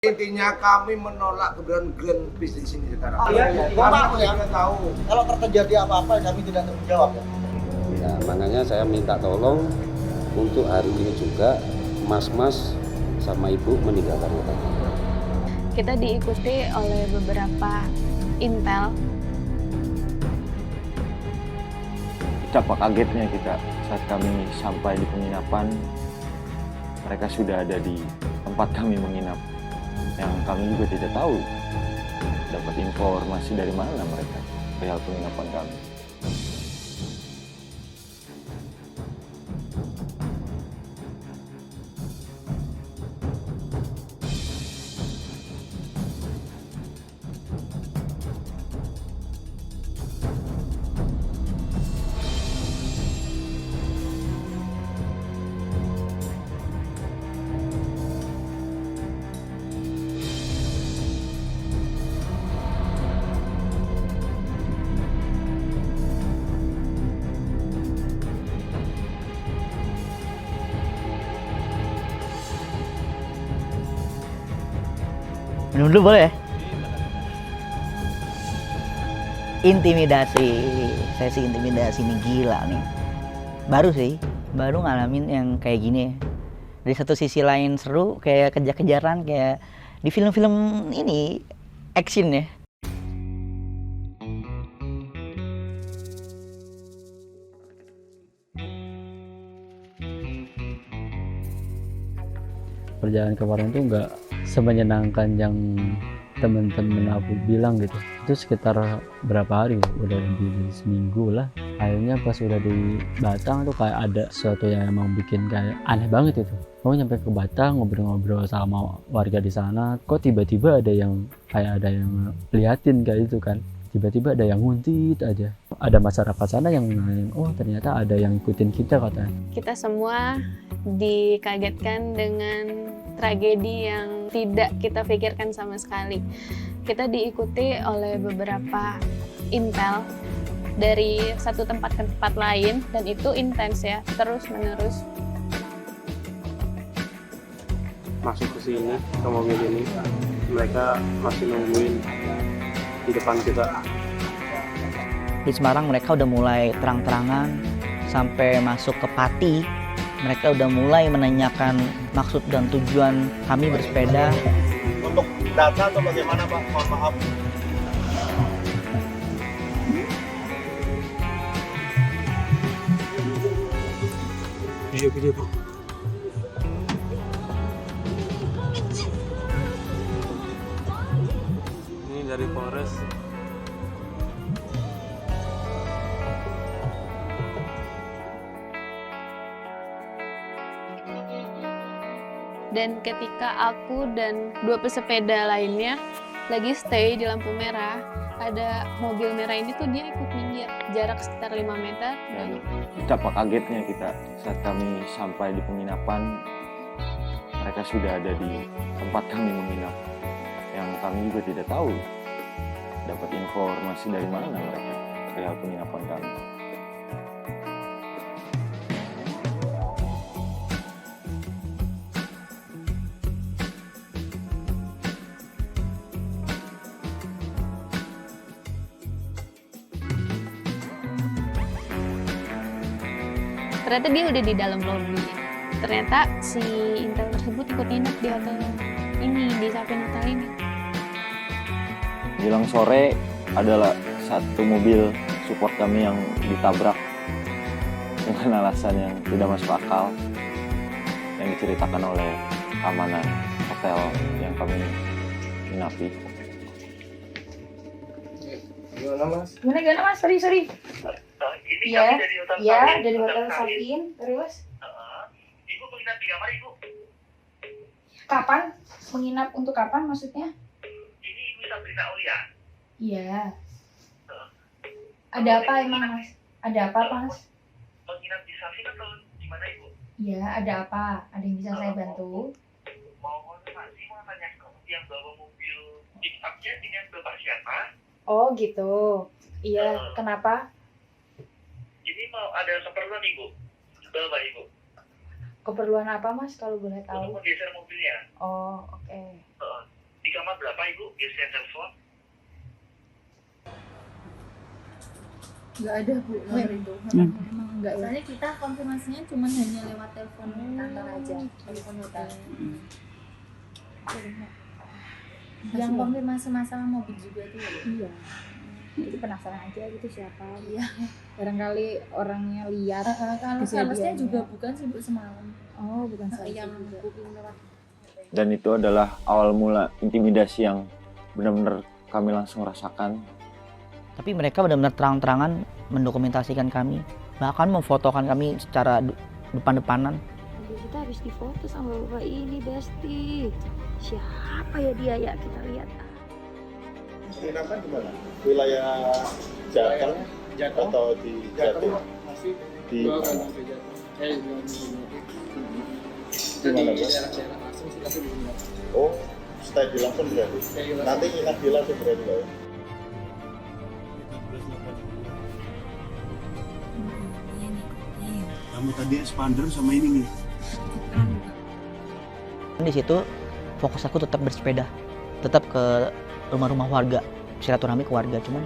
Intinya kami menolak keberadaan Greenpeace di sini sekarang. Kami tidak tahu. Kalau terjadi apa-apa kami tidak tanggung jawab ya. Ya, makanya saya minta tolong untuk hari ini juga mas-mas sama ibu meninggalkan kota. Kita diikuti oleh beberapa intel. Betapa kagetnya kita saat kami sampai di penginapan, mereka sudah ada di tempat kami menginap. Yang kami juga tidak tahu dapat informasi dari mana mereka perihal penginapan kami. Minum dulu boleh ya? Intimidasi, sesi intimidasi ini gila nih. Baru ngalamin yang kayak gini ya. Dari satu sisi lain seru, kayak kejar-kejaran, kayak di film-film ini, action ya. Perjalanan kemarin tuh nggak semenyenangkan yang temen-temen aku bilang gitu. Itu sekitar berapa hari, udah lebih dari seminggu lah. Akhirnya pas udah di Batang tuh kayak ada sesuatu yang emang bikin kayak aneh banget itu. Mau nyampe ke Batang ngobrol-ngobrol sama warga di sana, kok tiba-tiba ada yang liatin kayak itu kan. Tiba-tiba ada yang nguntit aja. Ada masyarakat sana yang nanyain, oh ternyata ada yang ikutin kita katanya. Kita semua dikagetkan dengan tragedi yang tidak kita pikirkan sama sekali. Kita diikuti oleh beberapa intel dari satu tempat ke tempat lain, dan itu intens ya, terus menerus. Masuk ke sini, ke mobil ini, mereka masih nungguin di depan kita. Di Semarang mereka udah mulai terang-terangan, sampai masuk ke Pati. Mereka udah mulai menanyakan maksud dan tujuan kami bersepeda. Untuk data atau bagaimana Pak? Mohon maaf. Video Bu. Ini dari Polres. Dan ketika aku dan dua pesepeda lainnya lagi stay di lampu merah, ada mobil merah ini tuh dia ikut minggir jarak sekitar 5 meter. Dan Betapa kagetnya kita saat kami sampai di penginapan, mereka sudah ada di tempat kami menginap. Yang kami juga tidak tahu dapat informasi dari mana mereka perihal penginapan kami. ternyata dia udah di dalam lobi. Ternyata si intel tersebut ikut nginep di hotel ini, di Sapin Hotel ini. Menjelang sore adalah satu mobil support kami yang ditabrak dengan alasan yang tidak masuk akal, yang diceritakan oleh keamanan hotel yang kami inapi. Gimana Mas? Gimana Mas? Sorry. Ini Iya, kami dari Hotel iya Sapin. dari Hotel Sapin. Terus Ibu menginap di kamar Ibu. kapan? Menginap untuk kapan maksudnya? Ini Ibu Sabrina Aulia. Iya. Ada apa emang Mas? Ada apa Mas? Menginap di Sapin atau di mana Ibu? Iya, ada apa? Ada yang bisa saya bantu? Mau konfirmasi, mau tanya yang bawa mobil pick up-nya dengan Bapak siapa? Oh gitu. Iya, kenapa? Ini mau ada keperluan Ibu. Bapak Ibu. Keperluan apa Mas kalau boleh tahu? Untuk menggeser mobilnya. Oh, oke. Di kamar berapa Ibu? Biar saya telepon. Nggak ada Bu, nomor itu. Emang nggak ya. Soalnya kita konfirmasinya cuma hanya lewat telepon kantor aja, telepon hotel. Yang konfirmasi masalah mobil juga tuh. Iya. Jadi penasaran aja gitu siapa. Iya. Barangkali orangnya lihat. Kalau salesnya juga bukan sih Bu semalam. Oh, bukan saya Yang juga. booking lewat. Dan itu adalah awal mula intimidasi yang benar-benar kami langsung rasakan. Tapi mereka benar-benar terang-terangan mendokumentasikan kami, bahkan memfotokan kami secara depan-depanan. Kita habis difoto sama bapak ini, Besti. Siapa ya dia ya? Kita lihat. Penginapan di mana? Wilayah Jateng atau di Jatim? Di mana? Di mana, Bos? Oh, stay di Lampung berarti? Nanti ingat di Lampung berarti, Pak? Kamu tadi expander sama ini nih. Di situ fokus aku tetap bersepeda, tetap ke rumah-rumah warga, silaturahmi ke warga. Cuman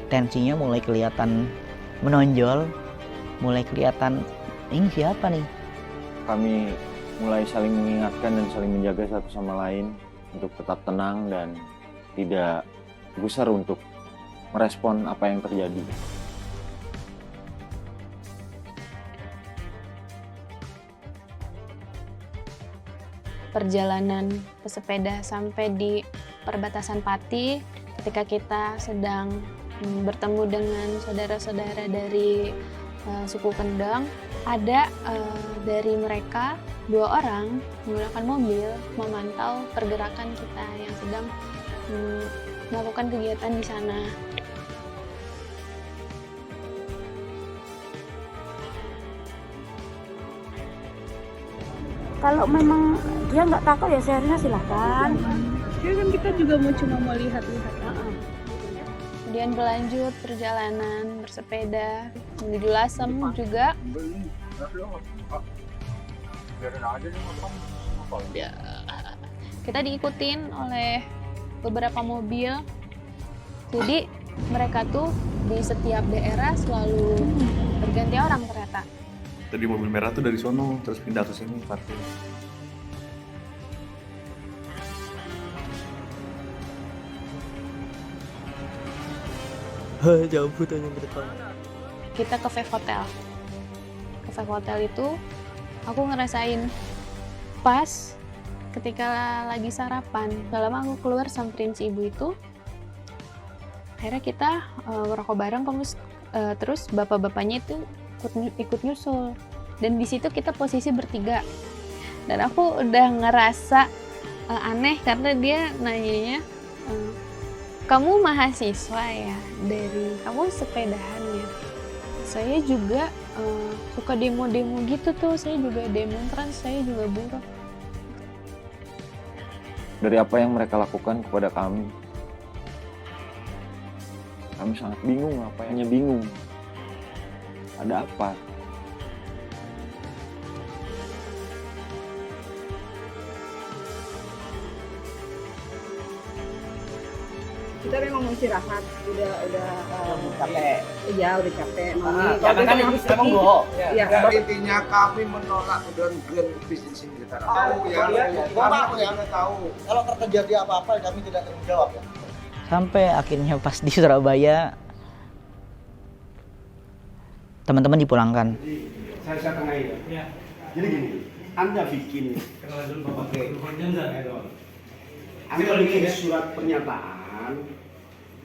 tensinya mulai kelihatan menonjol, mulai kelihatan ini siapa nih. Kami mulai saling mengingatkan dan saling menjaga satu sama lain untuk tetap tenang dan tidak gusar untuk merespon apa yang terjadi. Perjalanan pesepeda sampai di perbatasan Pati, ketika kita sedang bertemu dengan saudara-saudara dari suku Kendeng, ada dari mereka 2 orang menggunakan mobil memantau pergerakan kita yang sedang melakukan kegiatan di sana. Kalau memang dia nggak takut ya seharusnya silahkan. Ya kan kita juga cuma mau lihat-lihat. Kemudian berlanjut perjalanan bersepeda menuju Lasem juga. Kita diikutin oleh beberapa mobil. Jadi mereka tuh di setiap daerah selalu berganti orang ternyata. Tadi mobil merah tuh dari sono terus pindah ke sini parkir. Jauh aja ke depan. Kita ke Five Hotel. Ke Five Hotel itu aku ngerasain pas ketika lagi sarapan. Gak lama aku keluar samperin si ibu itu. Akhirnya kita merokok bareng, terus bapak-bapaknya itu ikut nyusul. Dan di situ kita posisi bertiga. Dan aku udah ngerasa aneh karena dia nanyanya, kamu mahasiswa ya, dari kamu sepedahan ya. Saya juga suka demo-demo gitu tuh, saya juga demonstran, saya juga buruh. Dari apa yang mereka lakukan kepada kami sangat bingung, apanya bingung. Ada apa? Kita memang mau istirahat, udah capek. Iya, udah capek. Karena kan memang bohong. Iya, Intinya kami menolak keberadaan bisnis ini. Kita tahu ya. Kami tahu. Kalau terjadi apa-apa kami tidak tanggung jawab ya. Sampai akhirnya pas di Surabaya teman-teman dipulangkan. Saya tengahin ya. Jadi gini, Anda bikin Anda bikin surat pernyataan.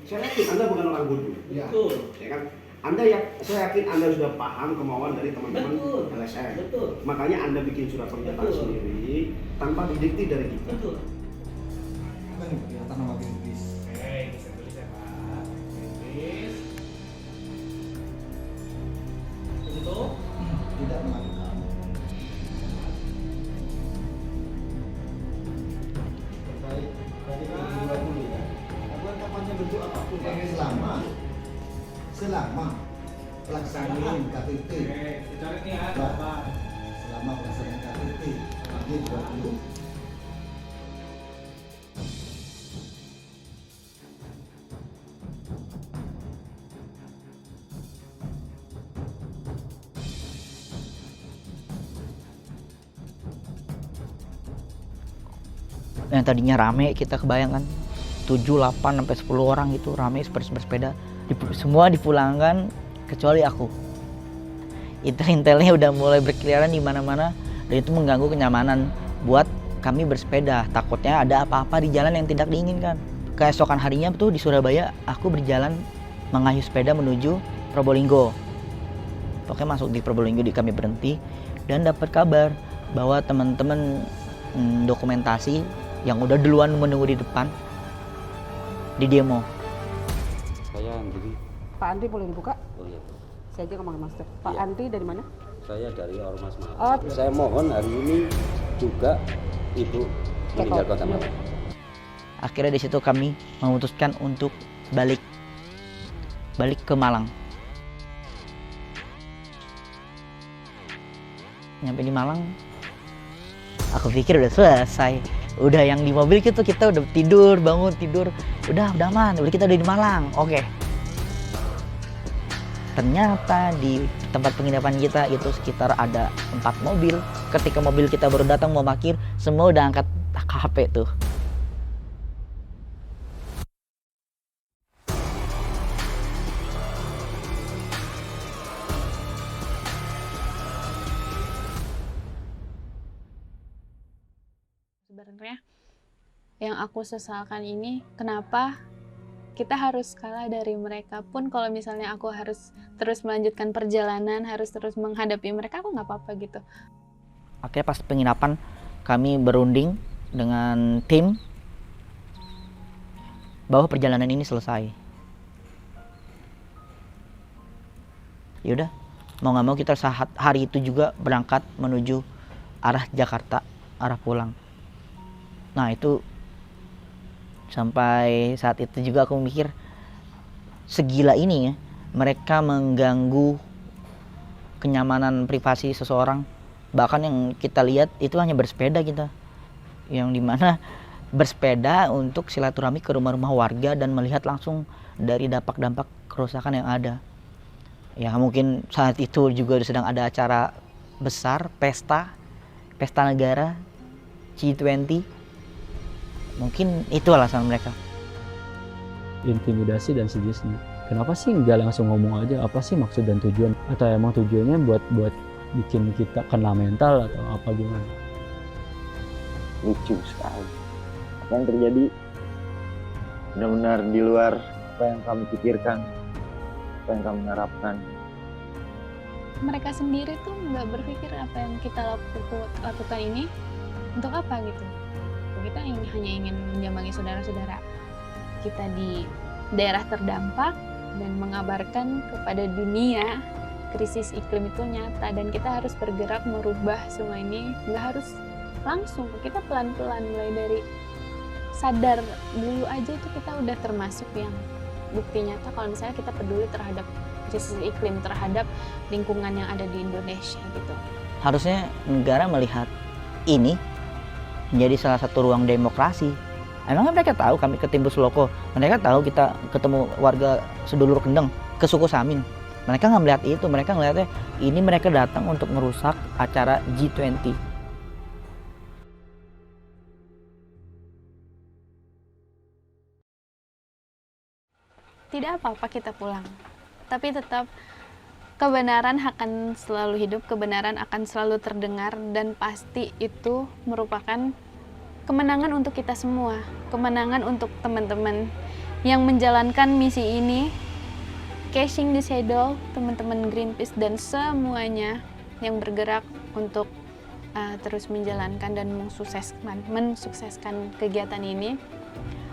Saya yakin Anda bukan orang bodoh. Ya. Betul. Ya kan? Saya yakin Anda sudah paham kemauan dari teman-teman LSM. Betul. Makanya Anda bikin surat pernyataan sendiri tanpa didikte dari kita. Betul. Apa nih pernyataan nama Greenpeace? Bisa tulis ya Pak. Greenpeace. Untuk tidak melakukan terkait dari 2020 ya. Lakukan kampanye bentuk apapun selama pelaksanaan KTT. Selama pelaksanaan KTT G20 yang tadinya rame, kita kebayangkan 7, 8, sampai 10 orang gitu rame bersepeda. Semua dipulangkan kecuali aku. Intel-intelnya udah mulai berkeliaran di mana-mana dan itu mengganggu kenyamanan buat kami bersepeda. Takutnya ada apa-apa di jalan yang tidak diinginkan. Keesokan harinya tuh di Surabaya aku berjalan mengayuh sepeda menuju Probolinggo. Pokoknya masuk di Probolinggo kami berhenti dan dapat kabar bahwa teman-teman dokumentasi yang udah duluan menunggu di depan di demo. Saya Andri. Pak Andri boleh dibuka? Oh iya. Saya aja ngomong master. Pak Iya. Andri dari mana? Saya dari Ormas Mahasiswa. Oh. Saya mohon hari ini juga Ibu meninggalkan sama. Akhirnya di situ kami memutuskan untuk balik ke Malang. Nyampe di Malang, aku pikir udah selesai. Udah yang di mobil kita udah tidur, bangun tidur. Udah aman, kita udah di Malang. Oke. Ternyata di tempat penginapan kita itu sekitar ada 4 mobil. Ketika mobil kita baru datang mau parkir, semua udah angkat HP tuh. Sebenarnya yang aku sesalkan ini kenapa kita harus kalah dari mereka. Pun kalau misalnya aku harus terus melanjutkan perjalanan, harus terus menghadapi mereka, aku nggak apa-apa gitu. Akhirnya pas penginapan kami berunding dengan tim bahwa perjalanan ini selesai. Yaudah, mau nggak mau kita hari itu juga berangkat menuju arah Jakarta, arah pulang. Nah itu sampai saat itu juga aku mikir segila ini ya mereka mengganggu kenyamanan privasi seseorang. Bahkan yang kita lihat itu hanya bersepeda kita, yang dimana bersepeda untuk silaturahmi ke rumah-rumah warga dan melihat langsung dari dampak-dampak kerusakan yang ada. Ya mungkin saat itu juga sedang ada acara besar, pesta negara G20. Mungkin itu alasan mereka. Intimidasi dan sejenisnya. Kenapa sih nggak langsung ngomong aja apa sih maksud dan tujuan? Atau emang tujuannya buat bikin kita kena mental atau apa gimana? Lucu sekali. Apa yang terjadi benar-benar di luar apa yang kami pikirkan, apa yang kami harapkan. Mereka sendiri tuh nggak berpikir apa yang kita lakukan ini untuk apa gitu. Kita hanya ingin menjambangi saudara-saudara kita di daerah terdampak dan mengabarkan kepada dunia krisis iklim itu nyata dan kita harus bergerak merubah semua ini. Nggak harus langsung, kita pelan-pelan mulai dari sadar dulu aja itu kita udah termasuk yang bukti nyata kalau misalnya kita peduli terhadap krisis iklim, terhadap lingkungan yang ada di Indonesia gitu. Harusnya negara melihat ini menjadi salah satu ruang demokrasi. Emangnya mereka tahu kami ke Timbus Loko? Mereka tahu kita ketemu warga sedulur Kendeng, ke suku Samin. Mereka nggak melihat itu, mereka ngelihatnya ini mereka datang untuk merusak acara G20. Tidak apa-apa kita pulang, tapi tetap kebenaran akan selalu hidup, kebenaran akan selalu terdengar, dan pasti itu merupakan kemenangan untuk kita semua, kemenangan untuk teman-teman yang menjalankan misi ini, Cashing the Shadow, teman-teman Greenpeace, dan semuanya yang bergerak untuk terus menjalankan dan mensukseskan kegiatan ini.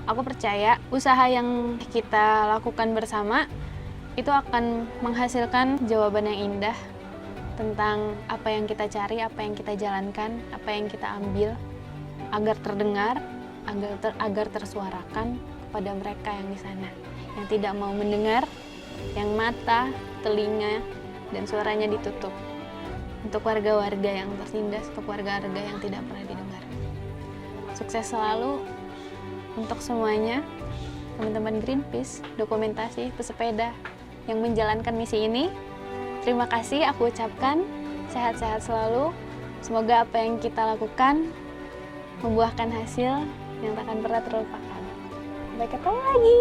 Aku percaya usaha yang kita lakukan bersama itu akan menghasilkan jawaban yang indah tentang apa yang kita cari, apa yang kita jalankan, apa yang kita ambil, agar terdengar, agar tersuarakan kepada mereka yang di sana, yang tidak mau mendengar, yang mata, telinga, dan suaranya ditutup. Untuk warga-warga yang tertindas, untuk warga-warga yang tidak pernah didengar. Sukses selalu untuk semuanya, teman-teman Greenpeace, dokumentasi, pesepeda yang menjalankan misi ini. Terima kasih aku ucapkan, sehat-sehat selalu. Semoga apa yang kita lakukan membuahkan hasil yang tak akan pernah terlupakan. Sampai ketemu lagi.